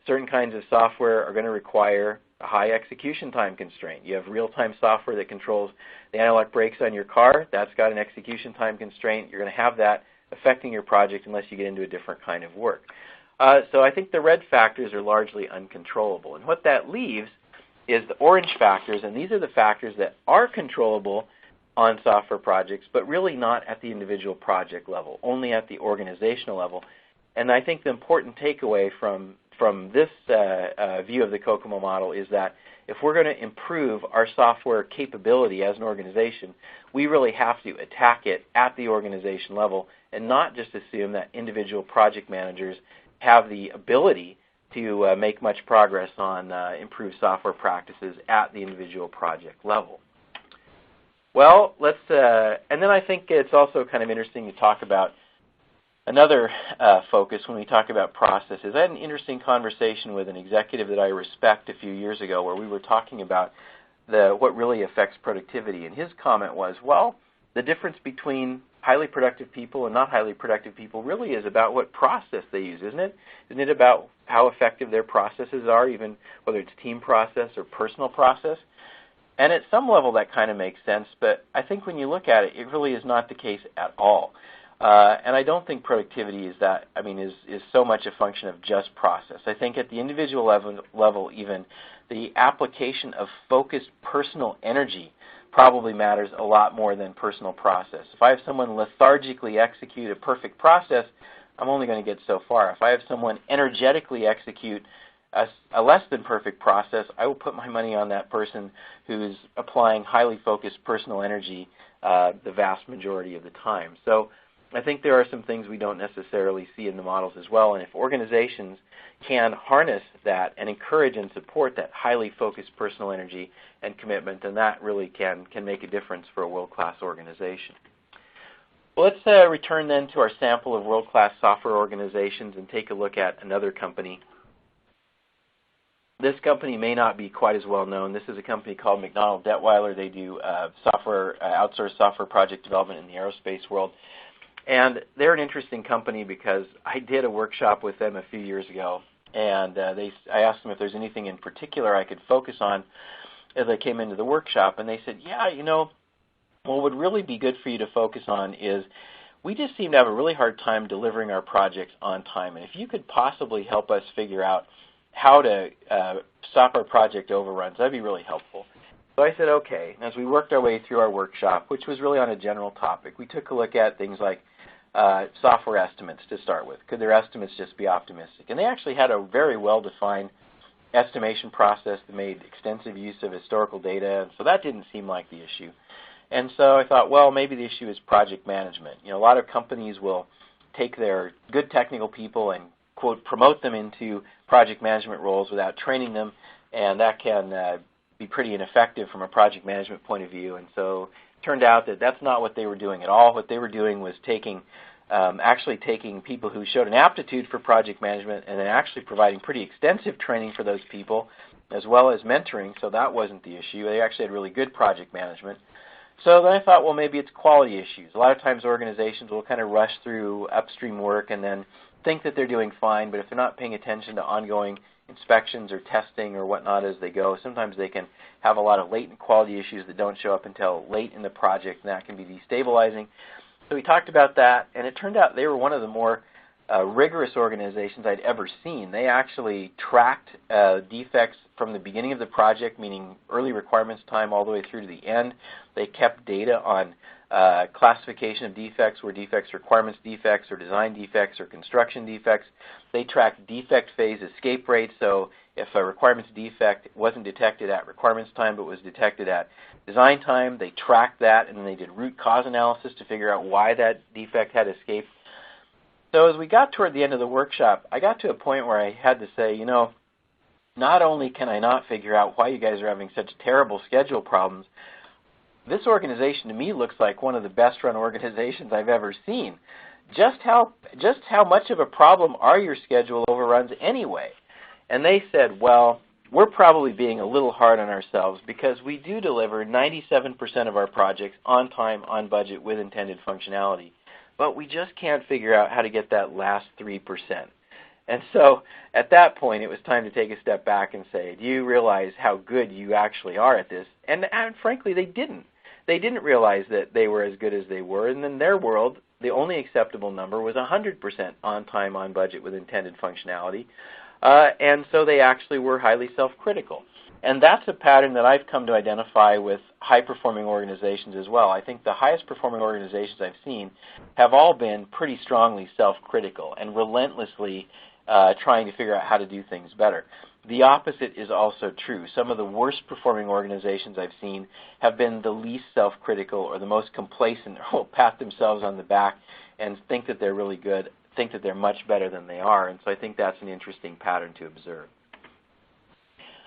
Certain kinds of software are going to require a high execution time constraint. You have real-time software that controls the analog brakes on your car. That's got an execution time constraint. You're going to have that affecting your project unless you get into a different kind of work. So I think the red factors are largely uncontrollable. And what that leaves is the orange factors, and these are the factors that are controllable on software projects, but really not at the individual project level, only at the organizational level. And I think the important takeaway from this view of the COCOMO model is that if we're going to improve our software capability as an organization, we really have to attack it at the organization level and not just assume that individual project managers have the ability to make much progress on improved software practices at the individual project level. Well, and then I think it's also kind of interesting to talk about another focus when we talk about processes. I had an interesting conversation with an executive that I respect a few years ago where we were talking about what really affects productivity. And his comment was, well, the difference between highly productive people and not highly productive people really is about what process they use, isn't it? Isn't it about how effective their processes are, even whether it's team process or personal process? And at some level that kind of makes sense, but I think when you look at it, it really is not the case at all. And I don't think productivity is so much a function of just process. I think at the individual level even, the application of focused personal energy probably matters a lot more than personal process. If I have someone lethargically execute a perfect process, I'm only going to get so far. If I have someone energetically execute a less than perfect process, I will put my money on that person who's applying highly focused personal energy the vast majority of the time. So I think there are some things we don't necessarily see in the models as well, and if organizations can harness that and encourage and support that highly focused personal energy and commitment, then that really can make a difference for a world-class organization. Well, let's return then to our sample of world-class software organizations and take a look at another company. This company may not be quite as well known. This is a company called McDonald Detweiler. They do outsourced software project development in the aerospace world. And they're an interesting company because I did a workshop with them a few years ago, and I asked them if there's anything in particular I could focus on as I came into the workshop, and they said, yeah, what would really be good for you to focus on is we just seem to have a really hard time delivering our projects on time, and if you could possibly help us figure out how to stop our project overruns, that'd be really helpful. So I said, okay. And as we worked our way through our workshop, which was really on a general topic, we took a look at things like software estimates to start with. Could their estimates just be optimistic? And they actually had a very well-defined estimation process that made extensive use of historical data, and so that didn't seem like the issue. And so I thought, well, maybe the issue is project management. A lot of companies will take their good technical people and, quote, promote them into project management roles without training them, and that can be pretty ineffective from a project management point of view. And so it turned out that that's not what they were doing at all. What they were doing was actually taking people who showed an aptitude for project management and then actually providing pretty extensive training for those people as well as mentoring, so that wasn't the issue. They actually had really good project management. So then I thought, well, maybe it's quality issues. A lot of times organizations will kind of rush through upstream work and then think that they're doing fine, but if they're not paying attention to ongoing inspections or testing or whatnot as they go, sometimes they can have a lot of latent quality issues that don't show up until late in the project, and that can be destabilizing. So we talked about that, and it turned out they were one of the more rigorous organizations I'd ever seen. They actually tracked defects from the beginning of the project, meaning early requirements time all the way through to the end. They kept data on classification of defects, were defects requirements defects or design defects or construction defects. They tracked defect phase escape rate, so if a requirements defect wasn't detected at requirements time but was detected at design time, they tracked that, and then they did root cause analysis to figure out why that defect had escaped. So as we got toward the end of the workshop, I got to a point where I had to say, not only can I not figure out why you guys are having such terrible schedule problems, this organization to me looks like one of the best run organizations I've ever seen. Just how much of a problem are your schedule overruns anyway? And they said, well, we're probably being a little hard on ourselves because we do deliver 97% of our projects on time, on budget, with intended functionality. But we just can't figure out how to get that last 3%. And so at that point, it was time to take a step back and say, do you realize how good you actually are at this? And frankly, they didn't. They didn't realize that they were as good as they were. And in their world, the only acceptable number was 100% on time, on budget, with intended functionality. And so they actually were highly self-critical. And that's a pattern that I've come to identify with high-performing organizations as well. I think the highest-performing organizations I've seen have all been pretty strongly self-critical and relentlessly trying to figure out how to do things better. The opposite is also true. Some of the worst-performing organizations I've seen have been the least self-critical or the most complacent, or will pat themselves on the back and think that they're really good, think that they're much better than they are. And so I think that's an interesting pattern to observe.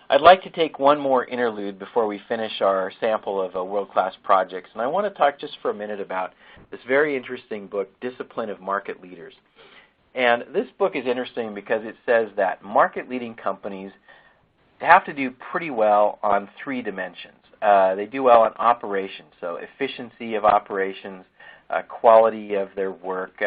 I'd like to take one more interlude before we finish our sample of world-class projects. And I want to talk just for a minute about this very interesting book, Discipline of Market Leaders. And this book is interesting because it says that market-leading companies have to do pretty well on 3 dimensions. They do well on operations, so efficiency of operations, quality of their work,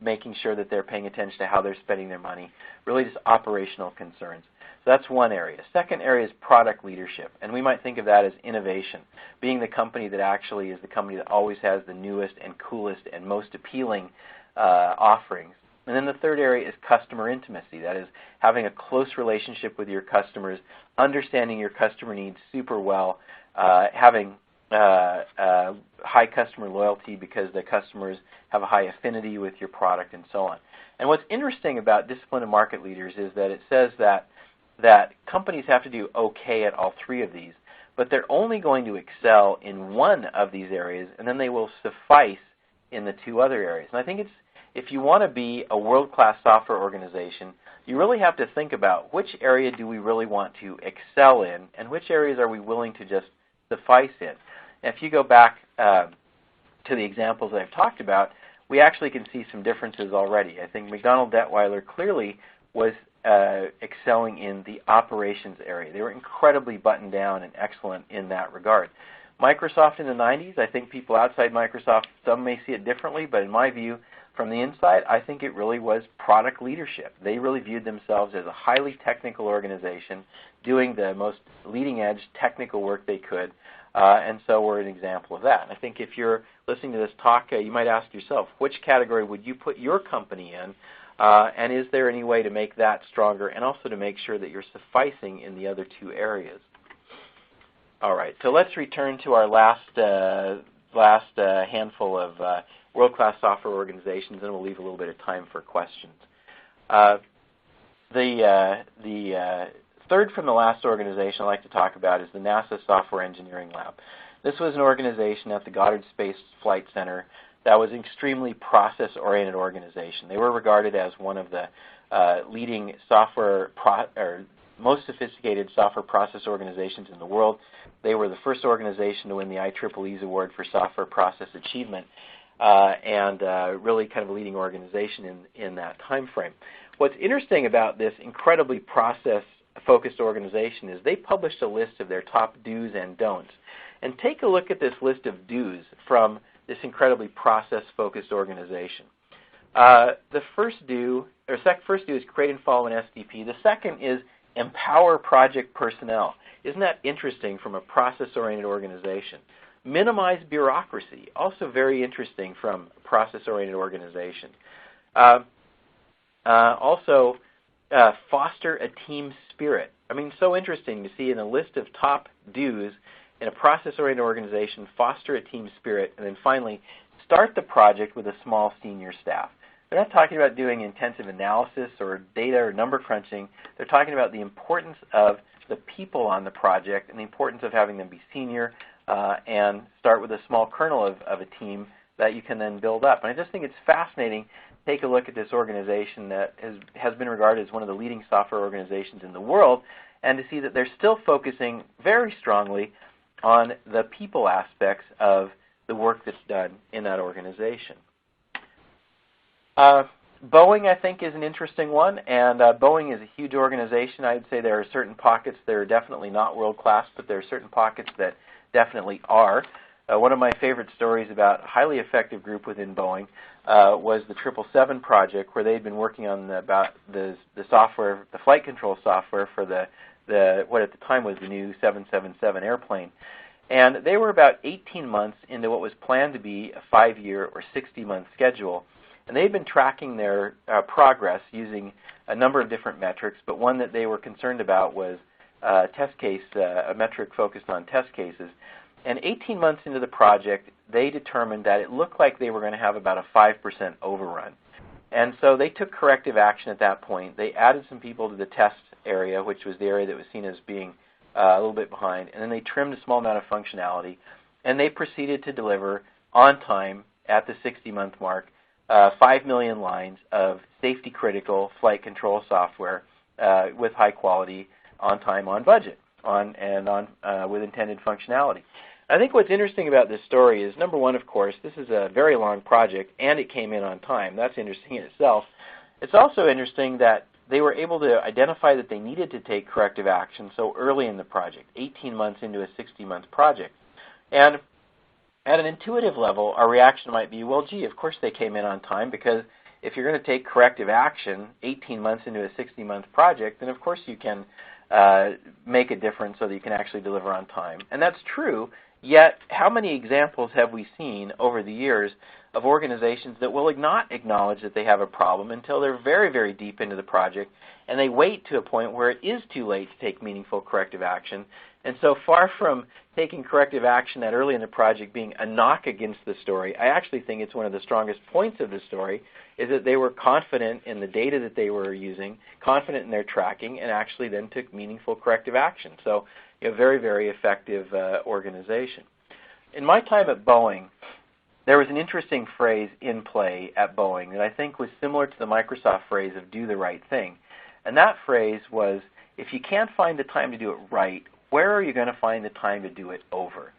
making sure that they're paying attention to how they're spending their money, really just operational concerns. So that's one area. Second area is product leadership, and we might think of that as innovation, being the company that actually is the company that always has the newest and coolest and most appealing offerings. And then the third area is customer intimacy, that is having a close relationship with your customers, understanding your customer needs super well, having high customer loyalty because the customers have a high affinity with your product and so on. And what's interesting about Discipline of Market Leaders is that it says that companies have to do okay at all 3 of these, but they're only going to excel in one of these areas, and then they will suffice in the 2 other areas. And I think if you want to be a world-class software organization, you really have to think about which area do we really want to excel in, and which areas are we willing to just suffice in. And if you go back to the examples that I've talked about, we actually can see some differences already. I think McDonald Detweiler clearly was excelling in the operations area. They were incredibly buttoned down and excellent in that regard. Microsoft in the 90s, I think people outside Microsoft, some may see it differently, but in my view, from the inside, I think it really was product leadership. They really viewed themselves as a highly technical organization doing the most leading-edge technical work they could, and so we're an example of that. And I think if you're listening to this talk, you might ask yourself, which category would you put your company in, and is there any way to make that stronger and also to make sure that you're sufficing in the other 2 areas? All right, so let's return to our last handful of world-class software organizations, and we'll leave a little bit of time for questions. The third from the last organization I'd like to talk about is the NASA Software Engineering Lab. This was an organization at the Goddard Space Flight Center that was an extremely process-oriented organization. They were regarded as one of the leading most sophisticated software process organizations in the world. They were the first organization to win the IEEE's Award for Software Process Achievement, and really kind of a leading organization in that time frame. What's interesting about this incredibly process-focused organization is they published a list of their top do's and don'ts. And take a look at this list of do's from this incredibly process-focused organization. The first do is create and follow an SDP. The second is empower project personnel. Isn't that interesting from a process-oriented organization? Minimize bureaucracy, also very interesting from a process-oriented organization. Also, foster a team spirit. I mean, so interesting to see in a list of top do's in a process-oriented organization, foster a team spirit, and then finally, start the project with a small senior staff. They're not talking about doing intensive analysis or data or number crunching. They're talking about the importance of the people on the project and the importance of having them be senior and start with a small kernel of a team that you can then build up. And I just think it's fascinating to take a look at this organization that has been regarded as one of the leading software organizations in the world, and to see that they're still focusing very strongly on the people aspects of the work that's done in that organization. Boeing, I think, is an interesting one, and Boeing is a huge organization. I'd say there are certain pockets that are definitely not world-class, but there are certain pockets that definitely are. One of my favorite stories about a highly effective group within Boeing was the 777 project, where they'd been working on the software, the flight control software for the what at the time was the new 777 airplane. And they were about 18 months into what was planned to be a 5-year or 60-month schedule. And they'd been tracking their progress using a number of different metrics, but one that they were concerned about was test case, a metric focused on test cases. And 18 months into the project, they determined that it looked like they were going to have about a 5% overrun. And so they took corrective action at that point. They added some people to the test area, which was the area that was seen as being a little bit behind, and then they trimmed a small amount of functionality, and they proceeded to deliver on time at the 60-month mark 5 million lines of safety-critical flight control software with high quality, on time, on budget, with intended functionality. I think what's interesting about this story is, number one, of course, this is a very long project, and it came in on time. That's interesting in itself. It's also interesting that they were able to identify that they needed to take corrective action so early in the project, 18 months into a 60-month project. And at an intuitive level, our reaction might be, well, gee, of course they came in on time, because if you're going to take corrective action 18 months into a 60-month project, then of course you can make a difference so that you can actually deliver on time. And that's true, yet how many examples have we seen over the years of organizations that will not acknowledge that they have a problem until they're very, very deep into the project, and they wait to a point where it is too late to take meaningful corrective action. And so far from taking corrective action that early in the project being a knock against the story, I actually think it's one of the strongest points of the story, is that they were confident in the data that they were using, confident in their tracking, and actually then took meaningful corrective action. So, very, very effective organization. In my time at Boeing, there was an interesting phrase in play at Boeing that I think was similar to the Microsoft phrase of do the right thing. And that phrase was, if you can't find the time to do it right, where are you going to find the time to do it over?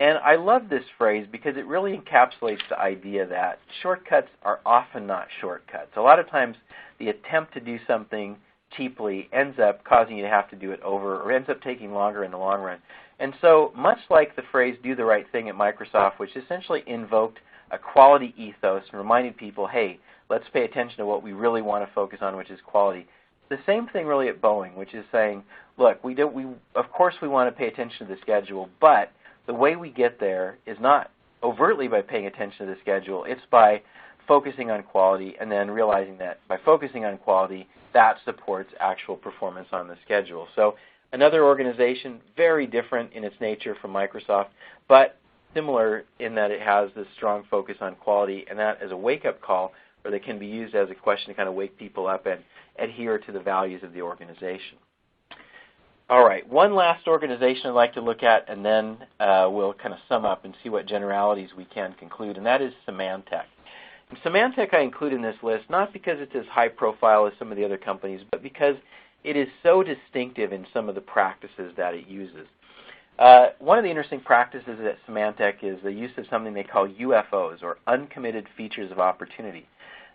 And I love this phrase because it really encapsulates the idea that shortcuts are often not shortcuts. A lot of times the attempt to do something cheaply ends up causing you to have to do it over, or ends up taking longer in the long run. And so much like the phrase do the right thing at Microsoft, which essentially invoked a quality ethos and reminded people, hey, let's pay attention to what we really want to focus on, which is quality. The same thing really at Boeing, which is saying, look, of course we want to pay attention to the schedule, but the way we get there is not overtly by paying attention to the schedule. It's by focusing on quality, and then realizing that by focusing on quality, that supports actual performance on the schedule. So another organization, very different in its nature from Microsoft, but similar in that it has this strong focus on quality, and that is a wake-up call, or they can be used as a question to kind of wake people up and adhere to the values of the organization. All right, one last organization I'd like to look at, and then we'll kind of sum up and see what generalities we can conclude, and that is Symantec. And Symantec I include in this list not because it's as high profile as some of the other companies, but because it is so distinctive in some of the practices that it uses. One of the interesting practices at Symantec is the use of something they call UFOs, or uncommitted features of opportunity.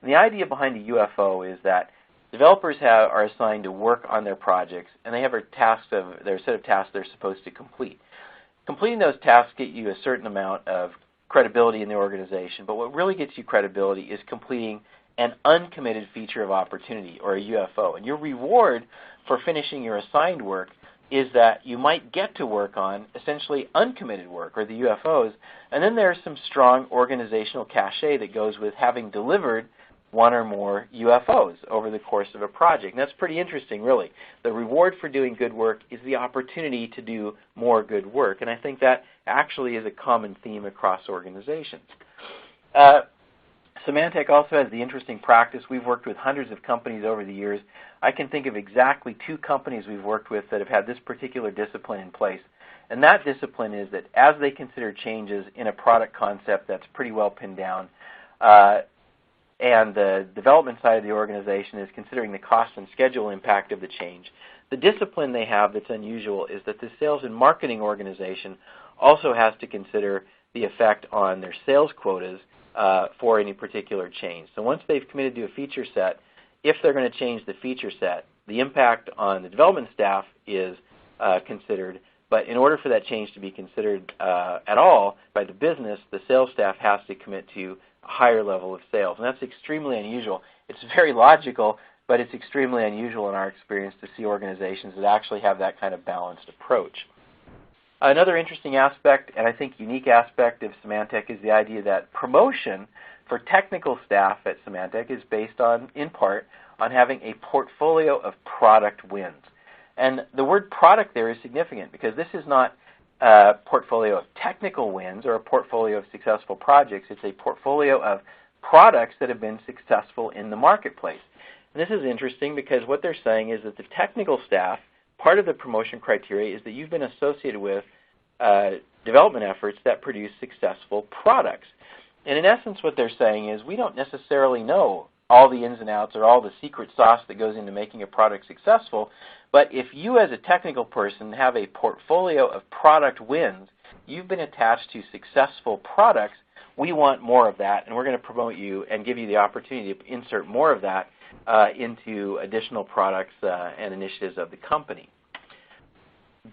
And the idea behind a UFO is that developers are assigned to work on their projects, and they have a set of tasks they're supposed to complete. Completing those tasks get you a certain amount of credibility in the organization, but what really gets you credibility is completing an uncommitted feature of opportunity, or a UFO. And your reward for finishing your assigned work is that you might get to work on essentially uncommitted work, or the UFOs, and then there's some strong organizational cachet that goes with having delivered one or more UFOs over the course of a project. And that's pretty interesting, really. The reward for doing good work is the opportunity to do more good work, and I think that actually is a common theme across organizations. Symantec also has the interesting practice. We've worked with hundreds of companies over the years. I can think of exactly 2 companies we've worked with that have had this particular discipline in place. And that discipline is that as they consider changes in a product concept that's pretty well pinned down, and the development side of the organization is considering the cost and schedule impact of the change, the discipline they have that's unusual is that the sales and marketing organization also has to consider the effect on their sales quotas for any particular change. So once they've committed to a feature set, if they're going to change the feature set, the impact on the development staff is considered. But in order for that change to be considered at all by the business, the sales staff has to commit to a higher level of sales. And that's extremely unusual. It's very logical, but it's extremely unusual in our experience to see organizations that actually have that kind of balanced approach. Another interesting aspect, and I think unique aspect of Symantec, is the idea that promotion for technical staff at Symantec is based on, in part, on having a portfolio of product wins. And the word product there is significant because this is not a portfolio of technical wins or a portfolio of successful projects. It's a portfolio of products that have been successful in the marketplace. And this is interesting because what they're saying is that the technical staff, part of the promotion criteria is that you've been associated with development efforts that produce successful products. And in essence, what they're saying is we don't necessarily know all the ins and outs or all the secret sauce that goes into making a product successful, but if you as a technical person have a portfolio of product wins, you've been attached to successful products, we want more of that, and we're going to promote you and give you the opportunity to insert more of that into additional products and initiatives of the company.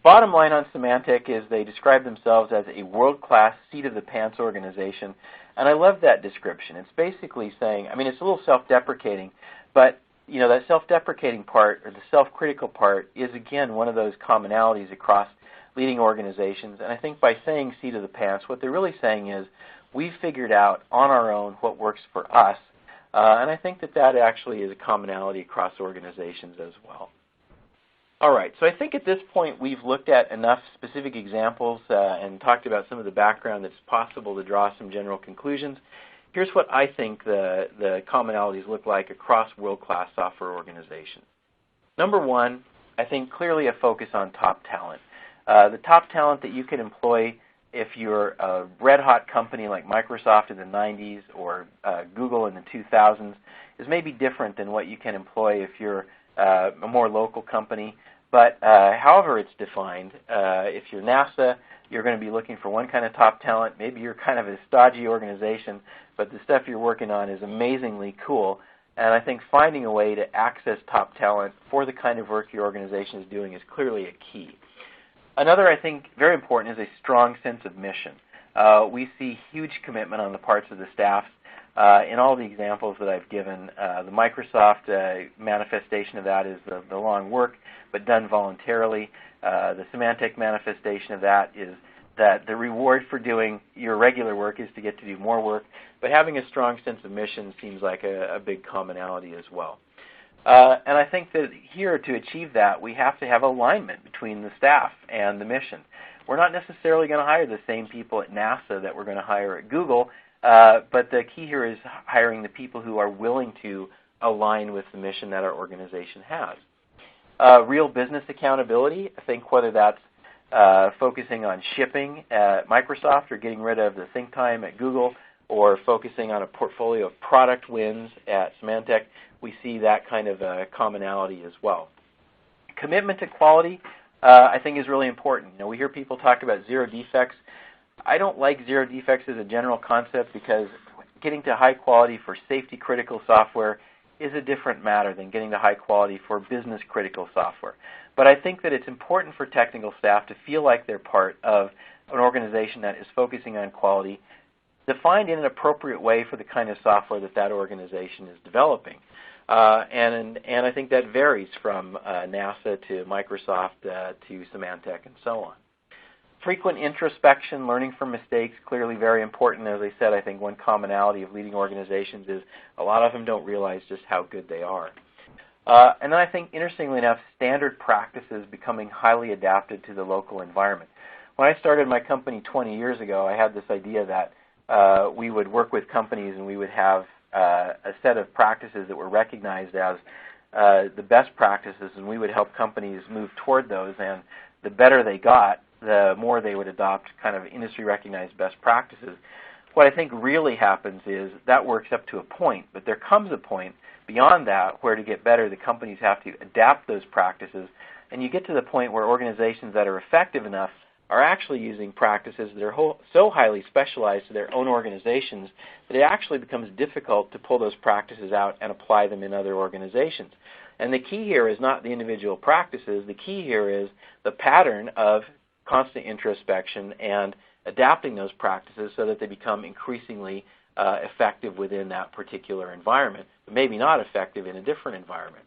Bottom line on Symantec is they describe themselves as a world-class seat-of-the-pants organization, and I love that description. It's basically saying, I mean, it's a little self-deprecating, but you know, that self-deprecating part or the self-critical part is, again, one of those commonalities across leading organizations. And I think by saying seat of the pants, what they're really saying is we've figured out on our own what works for us. And I think that that actually is a commonality across organizations as well. All right, so I think at this point we've looked at enough specific examples and talked about some of the background that's possible to draw some general conclusions. Here's what I think the commonalities look like across world-class software organizations. Number one, I think clearly a focus on top talent. The top talent that you can employ if you're a red-hot company like Microsoft in the 90s or Google in the 2000s is maybe different than what you can employ if you're a more local company. But however it's defined, if you're NASA, you're going to be looking for one kind of top talent. Maybe you're kind of a stodgy organization, but the stuff you're working on is amazingly cool. And I think finding a way to access top talent for the kind of work your organization is doing is clearly a key. Another, I think, very important is a strong sense of mission. We see huge commitment on the parts of the staff. In all the examples that I've given, the Microsoft manifestation of that is the long work, but done voluntarily. The Symantec manifestation of that is that the reward for doing your regular work is to get to do more work, but having a strong sense of mission seems like a big commonality as well. And I think that here to achieve that, we have to have alignment between the staff and the mission. We're not necessarily going to hire the same people at NASA that we're going to hire at Google, but the key here is hiring the people who are willing to align with the mission that our organization has. Real business accountability, I think whether that's focusing on shipping at Microsoft or getting rid of the think time at Google or focusing on a portfolio of product wins at Symantec, we see that kind of commonality as well. Commitment to quality, I think, is really important. You know, we hear people talk about zero defects. I don't like zero defects as a general concept because getting to high quality for safety-critical software is a different matter than getting to high quality for business-critical software. But I think that it's important for technical staff to feel like they're part of an organization that is focusing on quality, defined in an appropriate way for the kind of software that that organization is developing. And I think that varies from NASA to Microsoft to Symantec and so on. Frequent introspection, learning from mistakes, clearly very important. As I said, I think one commonality of leading organizations is a lot of them don't realize just how good they are. And then I think, interestingly enough, standard practices becoming highly adapted to the local environment. When I started my company 20 years ago, I had this idea that we would work with companies and we would have a set of practices that were recognized as the best practices, and we would help companies move toward those. And the better they got, the more they would adopt kind of industry-recognized best practices. What I think really happens is that works up to a point, but there comes a point beyond that where to get better, the companies have to adapt those practices, and you get to the point where organizations that are effective enough are actually using practices that are so highly specialized to their own organizations that it actually becomes difficult to pull those practices out and apply them in other organizations. And the key here is not the individual practices. The key here is the pattern of constant introspection and adapting those practices so that they become increasingly effective within that particular environment, but maybe not effective in a different environment.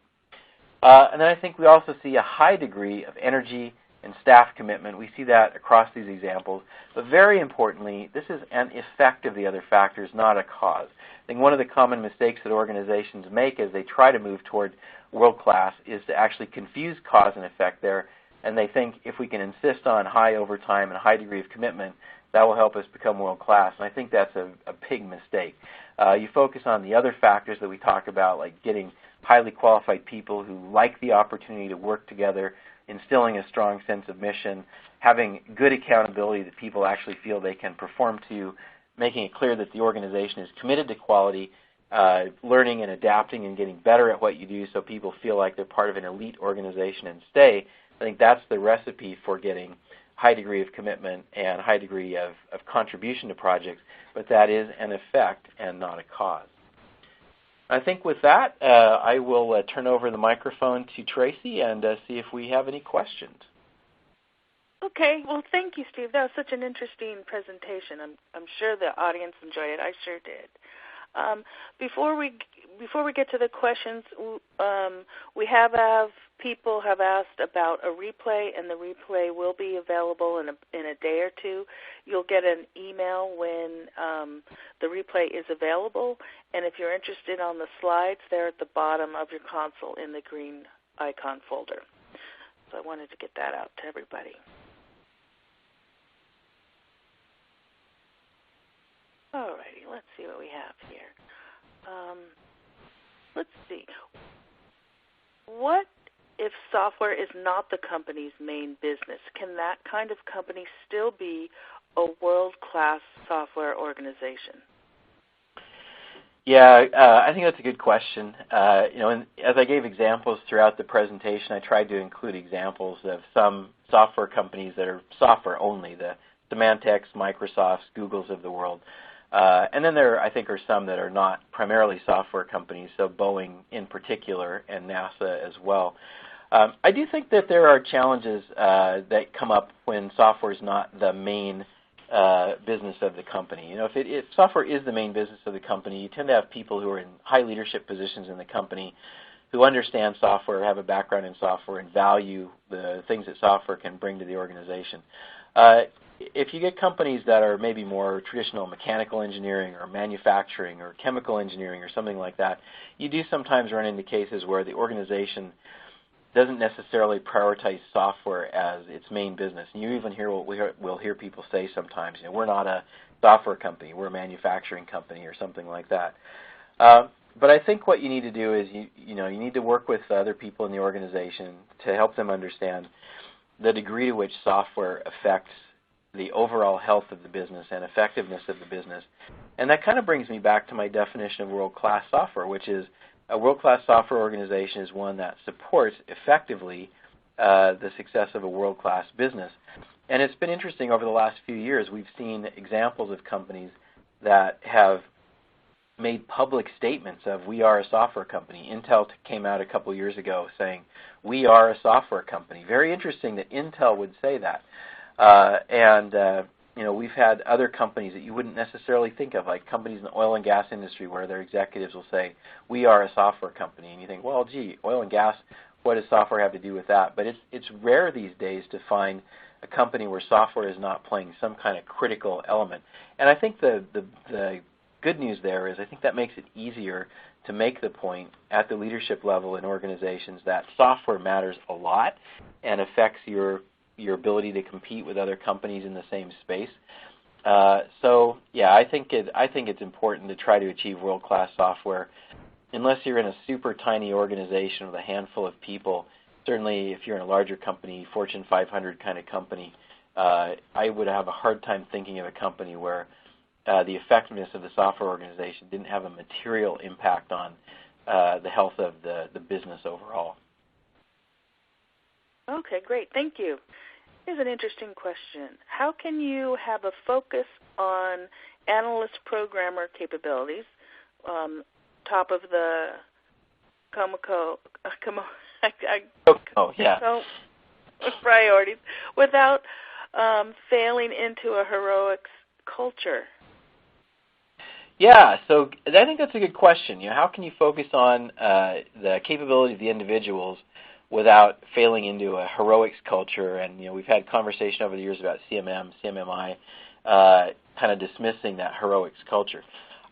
And then I think we also see a high degree of energy and staff commitment. We see that across these examples. But very importantly, this is an effect of the other factors, not a cause. I think one of the common mistakes that organizations make as they try to move toward world-class is to actually confuse cause and effect there, and they think if we can insist on high overtime and a high degree of commitment, that will help us become world-class. And I think that's a big mistake. You focus on the other factors that we talk about, like getting highly qualified people who like the opportunity to work together, instilling a strong sense of mission, having good accountability that people actually feel they can perform to, making it clear that the organization is committed to quality, learning and adapting and getting better at what you do so people feel like they're part of an elite organization and stay. I think that's the recipe for getting high degree of commitment and high degree of contribution to projects, but that is an effect and not a cause. I think with that, I will turn over the microphone to Tracy and see if we have any questions. Okay. Well, thank you, Steve. That was such an interesting presentation. I'm sure the audience enjoyed it. I sure did. Before we get to the questions, people have asked about a replay, and the replay will be available in a day or two. You'll get an email when the replay is available, and if you're interested on the slides, they're at the bottom of your console in the green icon folder. So I wanted to get that out to everybody. All righty, let's see what we have here. Let's see. What if software is not the company's main business? Can that kind of company still be a world-class software organization? Yeah, I think that's a good question. And as I gave examples throughout the presentation, I tried to include examples of some software companies that are software only, the Symantecs, Microsofts, Googles of the world. And then there, I think, are some that are not primarily software companies, so Boeing in particular and NASA as well. I do think that there are challenges that come up when software is not the main business of the company. If software is the main business of the company, you tend to have people who are in high leadership positions in the company who understand software, have a background in software, and value the things that software can bring to the organization. If you get companies that are maybe more traditional mechanical engineering or manufacturing or chemical engineering or something like that, you do sometimes run into cases where the organization doesn't necessarily prioritize software as its main business. And you even hear what we'll hear people say sometimes, we're not a software company, we're a manufacturing company or something like that. But I think what you need to do is you need to work with other people in the organization to help them understand the degree to which software affects the overall health of the business and effectiveness of the business. And that kind of brings me back to my definition of world-class software, which is a world-class software organization is one that supports effectively the success of a world-class business. And it's been interesting over the last few years. We've seen examples of companies that have made public statements of, we are a software company. Intel came out a couple years ago saying, we are a software company. Very interesting that Intel would say that. We've had other companies that you wouldn't necessarily think of, like companies in the oil and gas industry where their executives will say, we are a software company. And you think, well, gee, oil and gas, what does software have to do with that? But it's rare these days to find a company where software is not playing some kind of critical element. And I think the good news there is I think that makes it easier to make the point at the leadership level in organizations that software matters a lot and affects your ability to compete with other companies in the same space. So yeah, I think it's important to try to achieve world-class software. Unless you're in a super tiny organization with a handful of people, certainly if you're in a larger company, Fortune 500 kind of company, I would have a hard time thinking of a company where the effectiveness of the software organization didn't have a material impact on the health of the business overall. Okay, great. Thank you. Here's an interesting question. How can you have a focus on analyst programmer capabilities, top of the COCOMO priorities, without failing into a heroics culture? Yeah, so I think that's a good question. How can you focus on the capability of the individuals without failing into a heroics culture? And we've had conversation over the years about CMM, CMMI, kind of dismissing that heroics culture.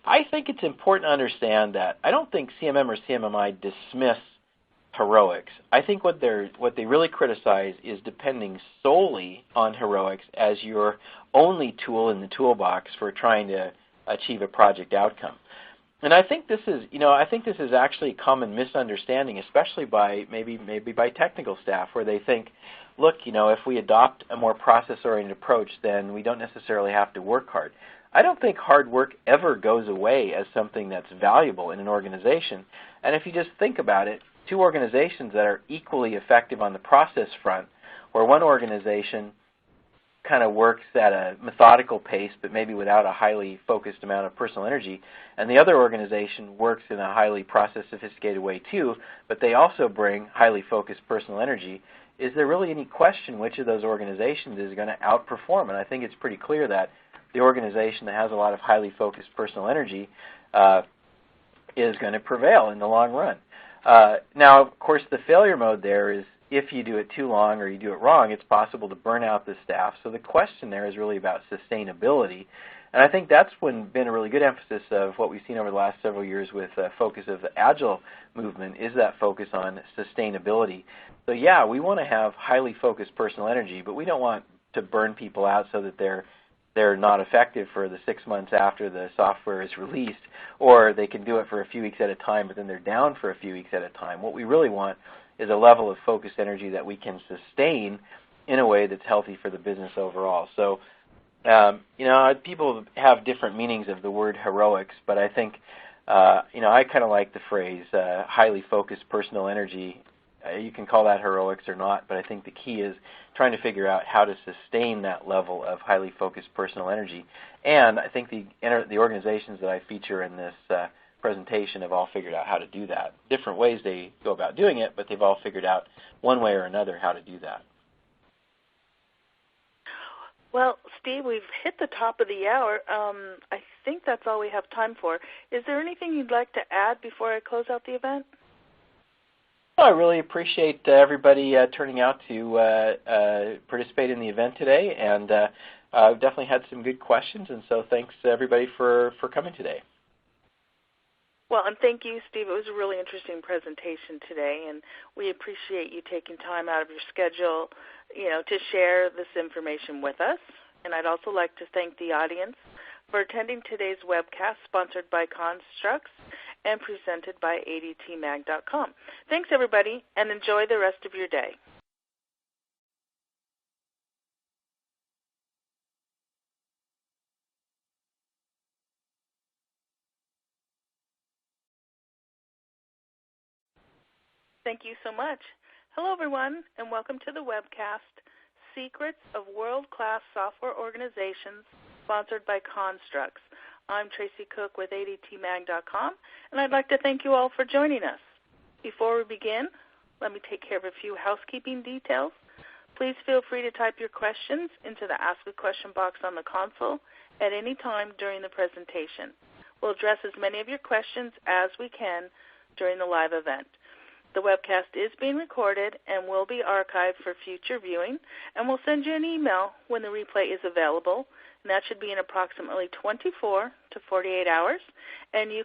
I think it's important to understand that I don't think CMM or CMMI dismiss heroics. I think what they really criticize is depending solely on heroics as your only tool in the toolbox for trying to achieve a project outcome. And I think this is actually a common misunderstanding, especially by maybe by technical staff, where they think, look, if we adopt a more process-oriented approach, then we don't necessarily have to work hard. I don't think hard work ever goes away as something that's valuable in an organization. And if you just think about it, two organizations that are equally effective on the process front, where one organization kind of works at a methodical pace but maybe without a highly focused amount of personal energy, and the other organization works in a highly process sophisticated way too, but they also bring highly focused personal energy, is there really any question which of those organizations is going to outperform? And I think it's pretty clear that the organization that has a lot of highly focused personal energy is going to prevail in the long run. Now, of course, the failure mode there is if you do it too long or you do it wrong, it's possible to burn out the staff. So the question there is really about sustainability. And I think that's been a really good emphasis of what we've seen over the last several years with the focus of the Agile movement, is that focus on sustainability. So yeah, we want to have highly focused personal energy, but we don't want to burn people out so that they're not effective for the 6 months after the software is released, or they can do it for a few weeks at a time, but then they're down for a few weeks at a time. What we really want is a level of focused energy that we can sustain in a way that's healthy for the business overall. So, people have different meanings of the word heroics, but I think, I kind of like the phrase highly focused personal energy. You can call that heroics or not, but I think the key is trying to figure out how to sustain that level of highly focused personal energy. And I think the organizations that I feature in this presentation have all figured out how to do that. Different ways they go about doing it, but they've all figured out one way or another how to do that. Well, Steve, we've hit the top of the hour. I think that's all we have time for. Is there anything you'd like to add before I close out the event? Well, I really appreciate everybody turning out to participate in the event today, and I've definitely had some good questions, and so thanks to everybody for coming today. Well, and thank you, Steve. It was a really interesting presentation today, and we appreciate you taking time out of your schedule, to share this information with us. And I'd also like to thank the audience for attending today's webcast sponsored by Construx and presented by adtmag.com. Thanks, everybody, and enjoy the rest of your day. Thank you so much. Hello, everyone, and welcome to the webcast, Secrets of World-Class Software Organizations, sponsored by Construx. I'm Tracy Cook with adtmag.com, and I'd like to thank you all for joining us. Before we begin, let me take care of a few housekeeping details. Please feel free to type your questions into the Ask a Question box on the console at any time during the presentation. We'll address as many of your questions as we can during the live event. The webcast is being recorded and will be archived for future viewing, and we'll send you an email when the replay is available, and that should be in approximately 24 to 48 hours. And you